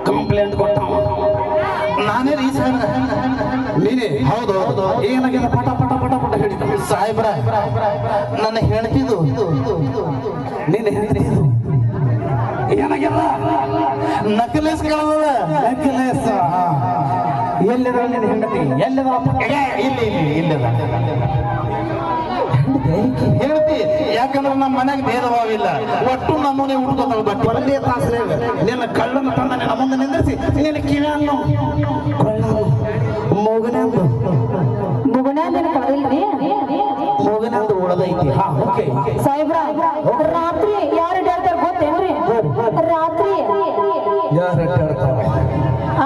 complaint ಕೊಟ್ಟ ನಾನೇ reason ನೀನೇ ಹೌದು ಏನಾಗಿದೆ ಪಟ ಪಟ ಪಟ ಪಟ ಹಿಡಿತ ಸಾಹೇಬ್ರ ನನ್ನ ಹೇಳ್ತಿದ್ದು ನೀನು ಹೇಳ್ತಿದ್ದು ಏನಾಗ್ಯದ ನಕಲೇಸ್ ಕಳದ ನಕಲೇಸ್ ಎಲ್ಲಿದ ಹೆಂಡತಿ ಎಲ್ಲಿದ ಇಲ್ಲಿ ಇಲ್ಲದ ಹೇಳ್ತಿ ಯಾಕಂದ್ರೆ ನಮ್ಮ ಮನೆಗೆ ಭೇದ ಭಾವ ಇಲ್ಲ ಒಟ್ಟು ನಮ್ಮನೆ ಹುಡುಕೋತಾವ ಬಟ್ ಒಂದೇ ತಾಸಲೇ ನಿನ್ನ ಕಳ್ಳನ ತಂದ ನಿನ್ನ ಮುಂದೆ ನಿಂದಿರಿಸಿ ನಿನ್ನ ಕಿವಿಯನ್ನು ಮೂಗನಂದು ಮೂಗನಂದು ಉಳದೈತಿ ಸಾಹೇಬ್ರ ರಾತ್ರಿ